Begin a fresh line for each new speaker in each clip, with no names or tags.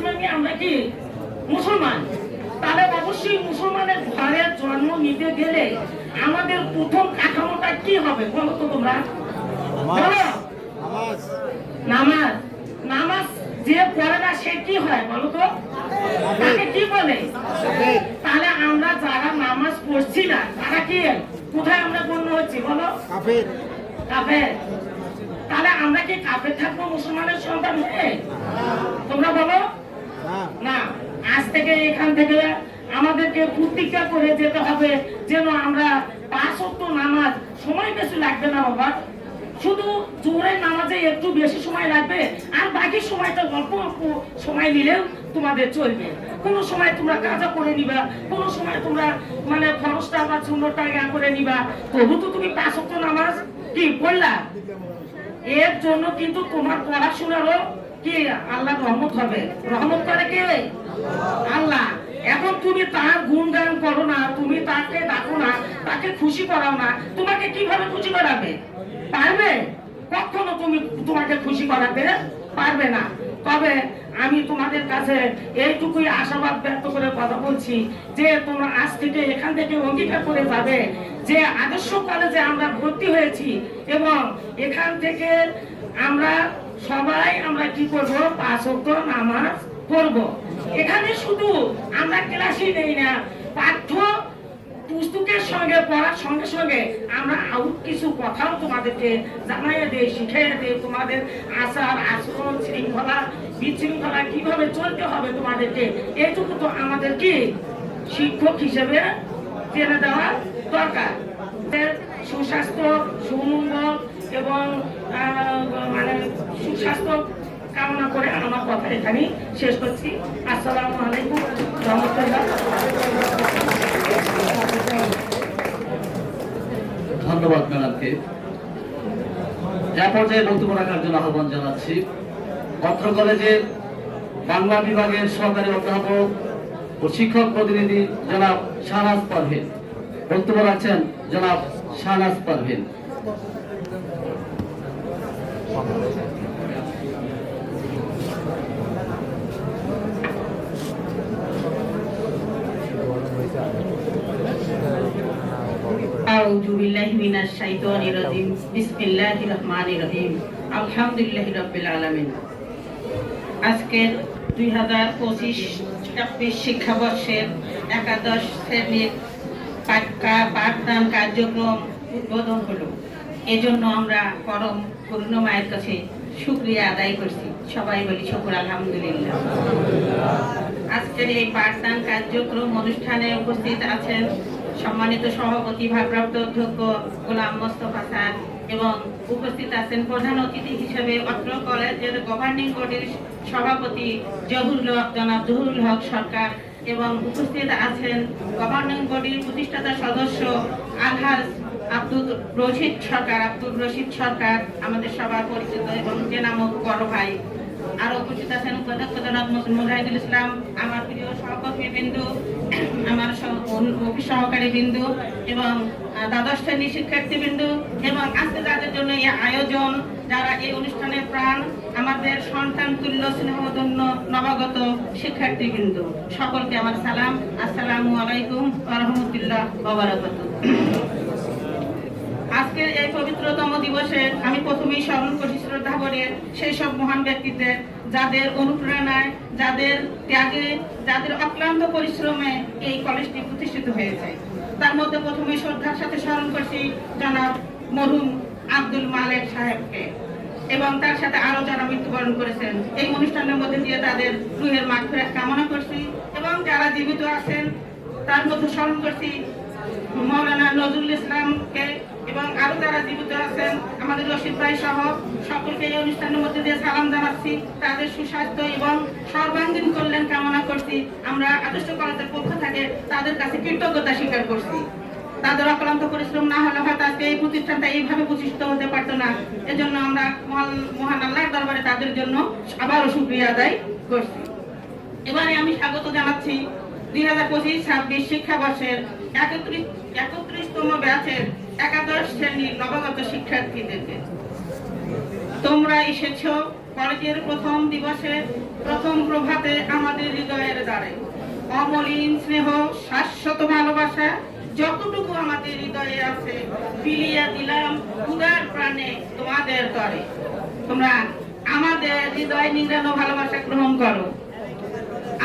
ম্যাক্সিমামই আমরা কি মুসলমান। তাহলে অবশ্যই মুসলমানের ঘরে জন্ম নিতে গেলে আমাদের প্রথম কাঠামোটা কি হবে বলো তো তোমরা? নামাজ। নামাজ যে পড়ে না সে কি হয় বলো তো? তাকে কি বলে? তাহলে আমরা যারা নামাজ পড়ছি না তারা কি কোথায় আমরা গণ্য হচ্ছি বলো? কাফের। কাফের। তাহলে আমরা কি কাফের থাকবো মুসলমানের সন্তান হয়ে? তোমরা বলো না। আজ থেকে এখান থেকে আমাদেরকে প্রতিজ্ঞা করে যেতে হবে যেন আমরা 5 ওয়াক্ত নামাজ, সময় বেশি লাগবে না বাবা, শুধু জোহরের নামাজে একটু বেশি সময় লাগবে, আর বাকি সময়টা অল্প অল্প সময় নিলেও তোমাদের চলবে। কোনো সময় তোমরা কাজা করে নিবা, কোনো সময় তোমরা মানে ফরজটা বা সুন্নতটা করে নিবা, তবু তো তুমি 5 ওয়াক্ত নামাজ কি পড়লা। এর জন্য কিন্তু তোমার পড়াশোনারও কি আল্লাহর রহমত হবে। রহমত করে কে? আল্লাহ। এখন তুমি তার গুণগান করো না, তুমি তাকে ডাকো না, তাকে খুশি করাও না, তোমাকে কিভাবে খুশি করাবে? পারবে? কখনো তুমি তোমাকে খুশি করাতে পারবে না। তবে আমি তোমাদের কাছে এইটুকুই আশাবাদ ব্যক্ত করে কথা বলছি যে তোমরা আজ থেকে এখান থেকে অঙ্গীকার করে যাবে যে আদর্শ কলেজে আমরা ভর্তি হয়েছি এবং এখান থেকে আমরা সবাই আমরা কি করব? 5 ওয়াক্ত নামাজ পড়ব। এখানে শুধু আমরা ক্লাসই নেই না, পাঠ্য পুস্তকের সঙ্গে পড়ার সঙ্গে সঙ্গে আমরা আউট কিছু কথাও তোমাদেরকে জানাইয়ে দেই, শিখিয়ে দেই। তোমাদের আচার আচরণ, শৃঙ্খলা বিশৃঙ্খলা কিভাবে চলতে হবে তোমাদেরকে, এইটুকু তো আমাদের কি শিক্ষক হিসেবে জেনে দেওয়া দরকার। সুস্বাস্থ্য, সুমঙ্গল এবং মানে সুস্বাস্থ্য কামনা করে আমার কথা এখানেই শেষ করছি। আসসালামু আলাইকুম রহমতুল্লাহ।
ধন্যবাদ ম্যাডামকে। যা পর্যায়ে বক্তব্য রাখার জন্য আহ্বান জানাচ্ছি অত্র কলেজের বাংলা বিভাগের সহকারী অধ্যাপক ও শিক্ষক প্রতিনিধি জনাব শাহনাজ পারভীন। বক্তব্য রাখছেন জনাব শাহনাজ পারভীন।
আউযু বিল্লাহি মিনাশ শাইতানির রাজিম। বিসমিল্লাহির রহমানির রহিম। আলহামদুলিল্লাহি রাব্বিল আলামিন। আজকে 2025-26 শিক্ষাবর্ষের একাদশ শ্রেণীর পাঠদান কার্যক্রম উদ্বোধন হলো। এজন্য আমরা পরম করুণাময়ের কাছে শুকরিয়া আদায় করছি। সবাই বলি শুকর আলহামদুলিল্লাহ। আজকের এই পাঠদান কার্যক্রম অনুষ্ঠানে উপস্থিত আছেন সম্মানিত সভাপতি ভারপ্রাপ্ত অধ্যক্ষ গোলাম মোস্তফা স্যার এবং উপস্থিত আছেন প্রধান অতিথি হিসেবে অত্র কলেজের গভর্নিং বডির সভাপতি জনাব জহুরুল হক সরকার এবং উপস্থিত আছেন গভর্নিং বডির প্রতিষ্ঠাতা সদস্য আলহাজ আব্দুল রশিদ সরকার, আমাদের সবার পরিচিত এবং যে নামক বড় ভাই। আরো উপস্থিত আছেন উপাধ্যক্ষ জনাব মুজাহিদুল ইসলাম, আমার প্রিয় সহকর্মী বিন্দু, আমার অফিস সহকারী বিন্দু এবং দ্বাদশ শ্রেণীর শিক্ষার্থী বিন্দু এবং আজকে যাদের জন্য এই আয়োজন, যারা এই অনুষ্ঠানের প্রাণ, আমাদের সন্তান তুল্য স্নেহধন্য নবাগত শিক্ষার্থী বিন্দু, সকলকে আমার সালাম। আসসালামু আলাইকুম ওয়া রাহমাতুল্লাহি ওয়া বারাকাতুহু। আজকের এই পবিত্রতম দিবসে আমি প্রথমেই স্মরণ করছি শ্রদ্ধা ভরে সেই সব মহান ব্যক্তিদের যাদের অনুপ্রেরণায়, যাদের ত্যাগে, যাদের অক্লান্ত পরিশ্রমে এই কলেজটি প্রতিষ্ঠিত হয়েছে। তার মধ্যে প্রথমে শ্রদ্ধার সাথে স্মরণ করছি জনাব মরহুম আব্দুল মালেক সাহেবকে এবং তার সাথে আরো যারা মৃত্যুবরণ করেছেন। এই অনুষ্ঠানের মধ্যে দিয়ে তাদের রুহের মাগফিরাত কামনা করছি এবং যারা জীবিত আছেন তার মধ্যে স্মরণ করছি মাওলানা নজরুল ইসলামকে এবং আরো যারা জীবিত আছেন আমাদের রশিদ ভাই সহ সকলকে এই অনুষ্ঠানের মধ্যে দিয়ে সালাম জানাচ্ছি। তাদের সুস্বাস্থ্য এবং সর্বাঙ্গীন কল্যাণ কামনা করছি। আমরা আদর্শ কলেজের পক্ষ থেকে তাদের কাছে কৃতজ্ঞতা স্বীকার করছি। তাদের অক্লান্ত পরিশ্রম না হলে হয়তো আজকে এই প্রতিষ্ঠানটা এইভাবে প্রতিষ্ঠিত হতে পারতো না। এজন্য আমরা মহান আল্লাহর দরবারে তাদের জন্য আবারও শুকরিয়া আদায় করছি। এবারে আমি স্বাগত জানাচ্ছি 2025-26 শিক্ষাবর্ষের 31তম ব্যাচের একাদশ শ্রেণীর নবাগত শিক্ষার্থীদেরকে। তোমরা এসেছো কলেজের প্রথম দিবসে প্রথম প্রভাতে আমাদের হৃদয়ের দ্বারে অমলিন স্নেহ শাশ্বত ভালোবাসা যতটুকু আমাদের হৃদয়ে আছে বিলিয়ে দিলাম উদার প্রাণে তোমাদের তরে। তোমরা আমাদের হৃদয় নিংড়ানো ভালোবাসা গ্রহণ করো।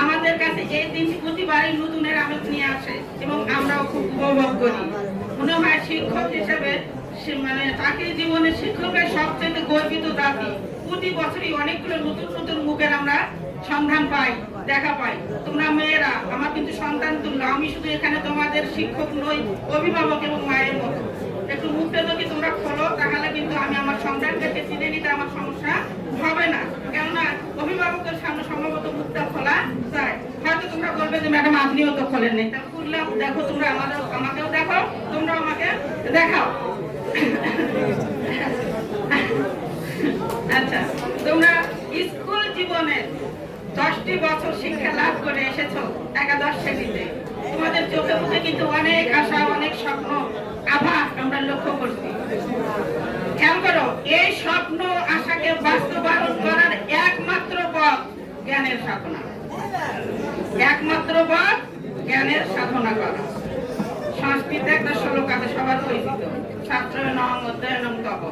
আমাদের কাছে এই দিনটি প্রতিবারই নতুনের আমেজ নিয়ে আসে এবং আমরাও খুব উপভোগ করি। মনে হয় শিক্ষক হিসেবে মানে চাকরি জীবনে শিক্ষকের সবচেয়ে গর্বিত জাতি। প্রতি বছরই অনেকগুলো নতুন নতুন মুখের আমরা সন্ধান পাই, দেখা পাই। তোমরা মেয়েরা আমার কিন্তু সন্তান তুল্য। আমি শুধু এখানে তোমাদের শিক্ষক নই, অভিভাবক এবং মায়ের মতো। একটু মুখটা যদি তোমরা খোলো তাহলে কিন্তু আমি আমার সন্তানদেরকে চিনে নিতে আমার সমস্যা হবে না। কেননা অভিভাবকের সামনে সম্ভবত মুখটা খোলা যায়। হয়তো তোমরা বলবে যে ম্যাডাম আপনিও তো খোলেন নেই, তা খুললাম। দেখো তোমরা আমাকেও দেখো, তোমরা আমাকে দেখাও। আচ্ছা, তোমরা স্কুল জীবনে 10টি বছর শিক্ষা লাভ করে এসেছো একাদশ শ্রেণীতে। তোমাদের চোখে মুখে কিন্তু অনেক আশা, অনেক স্বপ্ন, আভাস আমরা লক্ষ্য করছি। খেয়াল করো, এই স্বপ্ন আশাকে বাস্তবায়ন করার একমাত্র পথ জ্ঞানের সাধনা। একমাত্র পথ জ্ঞানের সাধনা করা। সংস্কৃতে একটা শ্লোক আছে সবার পরিচিত, ছাত্র নং অধ্যয়নং তপ,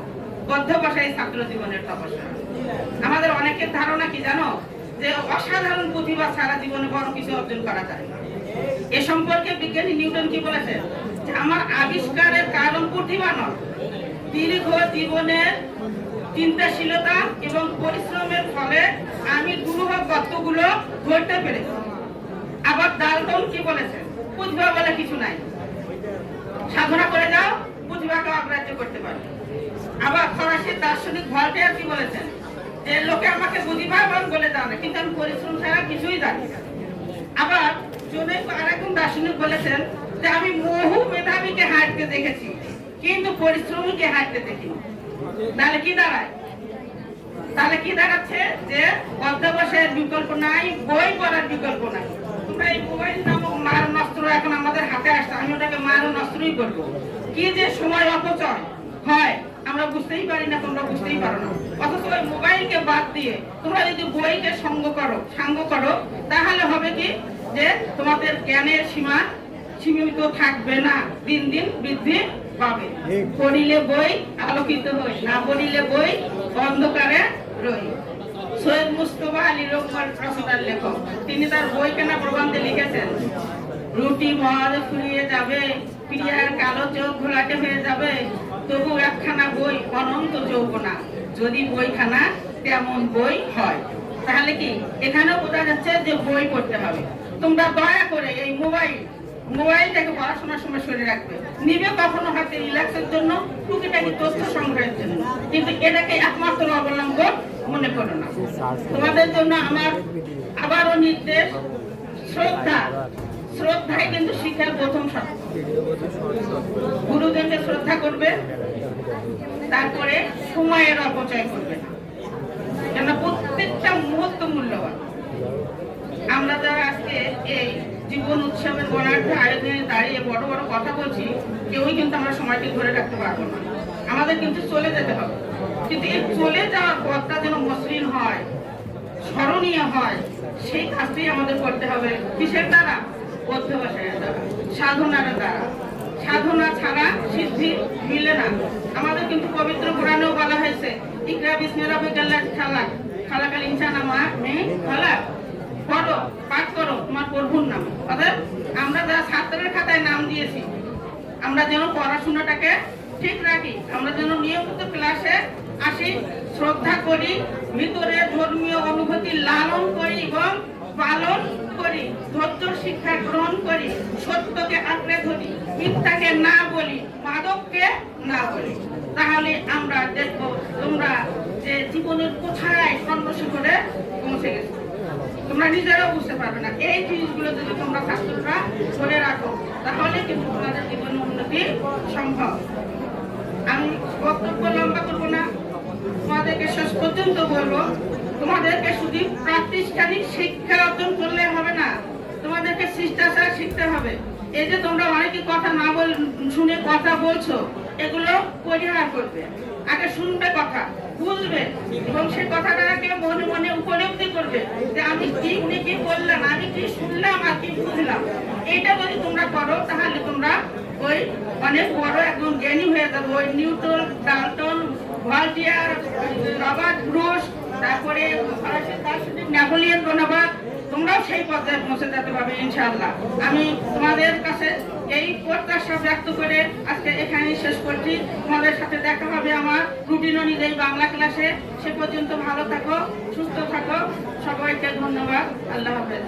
অধ্যবসায় ছাত্র জীবনের তপস্যা। আমাদের অনেকের ধারণা কি জানো, যে অসাধারণ প্রতিভা ছাড়া জীবনে বড় কিছু অর্জন করা যায় না। এ সম্পর্কে বিজ্ঞানী নিউটন কি বলেছেন, যে আমার আবিষ্কারের কারণ প্রতিভা নয়, দীর্ঘ জীবনের চিন্তাশীলতা এবং পরিশ্রমের ফলে আমি দুরূহ তত্ত্বগুলো ধরতে পেরেছি। আবার ডাল্টন কি বলেছেন, প্রতিভা বলে কিছু নাই, সাধনা করে যাও, প্রতিভাকে অগ্রাহ্য করতে পারবে। আবার ফরাসি দার্শনিক ভলটেয়ার কি বলেছেন, যে লোকে আমাকে বুদ্ধিমান বলে জানে, কিন্তু আমি পরিশ্রম ছাড়া কিছুই জানি না। আবার জনৈক আরেকজন দার্শনিক বলেছেন, যে আমি বহু মেধাবীকে হাঁটতে দেখেছি, কিন্তু পরিশ্রমীকে হাঁটতে দেখিনি। তাহলে কি দাঁড়ায়? তাহলে কি দাঁড়াচ্ছে, যে অধ্যবসায়ের বিকল্প নাই, বই পড়ার বিকল্প নাই। তোমরা এই মোবাইল নামক মারণ অস্ত্র এখন আমাদের হাতে আসছে, আমি ওটাকে মারণ অস্ত্রই করবো। কি যে সময় অপচয় হয় আমরা বুঝতেই পারি না, তোমরা বুঝতেই পারো না। অথচ ওই মোবাইলকে বাদ দিয়ে তোমরা যদি বইকে সাঙ্গ করো তাহলে হবে কি, যে তোমাদের জ্ঞানের সীমা সীমিত থাকবে না, দিন দিন বৃদ্ধি পাবে। পড়িলে বই আলোকিত হই, না পড়িলে বই অন্ধকারে রই। সৈয়দ মুস্তফা আলী রহমান রচনার লেখক, তিনি তার বই কেনা প্রবন্ধে লিখেছেন, রুটি মদ ফুরিয়ে যাবে, প্রিয়ার কালো চোখ ঘোলাটে হয়ে যাবে, তবু একখানা বই অনন্ত যৌবনা, যদি বইখানা তেমন বই হয়। তাহলে কি এখানেও বোঝা যাচ্ছে যে বই পড়তে হবে। তোমরা দয়া করে এই মোবাইলটাকে পড়াশোনার সময় সরে রাখবে, নিবে কখনো হাতে রিল্যাক্সের জন্য, টুকিটাকি তথ্য সংগ্রহের জন্য, কিন্তু এটাকে একমাত্র অবলম্বন মনে করো না। তোমাদের জন্য আমার আবারও নির্দেশ, শ্রদ্ধাই কিন্তু শিক্ষার প্রথম শর্ত। গুরুজনকে শ্রদ্ধা করবে, তারপরে সময়ের অপচয় করবে না, কেন প্রত্যেকটা মুহূর্ত মূল্যবান। আমরা যারা আজকে এই জীবন উৎসবের বর্ণাঢ্য আয়োজনে দাঁড়িয়ে বড় বড় কথা বলছি, কেউই কিন্তু আমরা সময়টি ধরে রাখতে পারবো না। আমাদের কিন্তু চলে যেতে হবে, কিন্তু এই চলে যাওয়ার পথটা যেন মসৃণ হয়, স্মরণীয় হয়, সেই কাজটি আমাদের করতে হবে। কিসের দ্বারা? অধ্যবসায়ের দ্বারা, সাধনার দ্বারা। সাধনা ছাড়া সিদ্ধি মিলে না। আমাদের কিন্তু পবিত্র কোরআনেও বলা হয়েছে, ইকরা বিসমি রাব্বিকাল্লাযী খালাক, খালাকাল ইনসানা মিন আলাক। পড়ো, পাঠ করো তোমার প্রভুর নাম। অর্থাৎ আমরা যারা ছাত্রের খাতায় নাম দিয়েছি, আমরা যেন পড়াশোনাটাকে ঠিক রাখি, আমরা যেন নিয়মিত ক্লাসে আসি, শ্রদ্ধা করি, ভিতরে ধর্মীয় অনুভূতি লালন করি এবং পালন করি, ধৈর্য শিক্ষা গ্রহণ করি, সত্যকে আঁকড়ে ধরি, মিথ্যাকে না বলি, মাদককে না বলি। তাহলে আমরা দেখবো তোমরা যে জীবনের কোথায় স্বর্ণ শিখরে পৌঁছে গেছো, তোমরা নিজেরাও বুঝতে পারবে না। এই জিনিসগুলো যদি তোমরা ছাত্ররা করে রাখো তাহলে কিন্তু তোমাদের জীবনে উন্নতি সম্ভব। আমি বক্তব্য লম্বা করবো না, তোমাদেরকে শেষ পর্যন্ত বলবো, তোমাদেরকে শুধু প্রাতিষ্ঠানিক শিক্ষা অর্জন করলে হবে না, তোমাদেরকে শিষ্টাচার শিখতে হবে। এই যে তোমরা অনেকে কথা না শুনে কথা বলছো, এগুলো পরিহার করবে। আগে শুনবে কথা, বুঝবে এবং সেই কথাটাকে মনে মনে উপলব্ধি করবে যে আমি কি উনি কি বললেন, আমি কি শুনলাম আর কি বুঝলাম। এইটা যদি তোমরা করো তাহলে তোমরা ওই অনেক বড় একজন জ্ঞানী হয়ে যাবে। ওই Newton, Dalton, Voltaire, Robert Bruce, তারপরে নেপোলিয়ন বোনাপার্ট, তোমরাও সেই পর্যায়ে পৌঁছে যেতে পারবে ইনশাআল্লাহ। আমি তোমাদের কাছে এই প্রত্যাশা ব্যক্ত করে আজকে এখানেই শেষ করছি। তোমাদের সাথে দেখা হবে আমার রুটিন অনুযায়ী বাংলা ক্লাসে। সে পর্যন্ত ভালো থাকো, সুস্থ থাকো। সবাইকে ধন্যবাদ। আল্লাহ হাফেজ।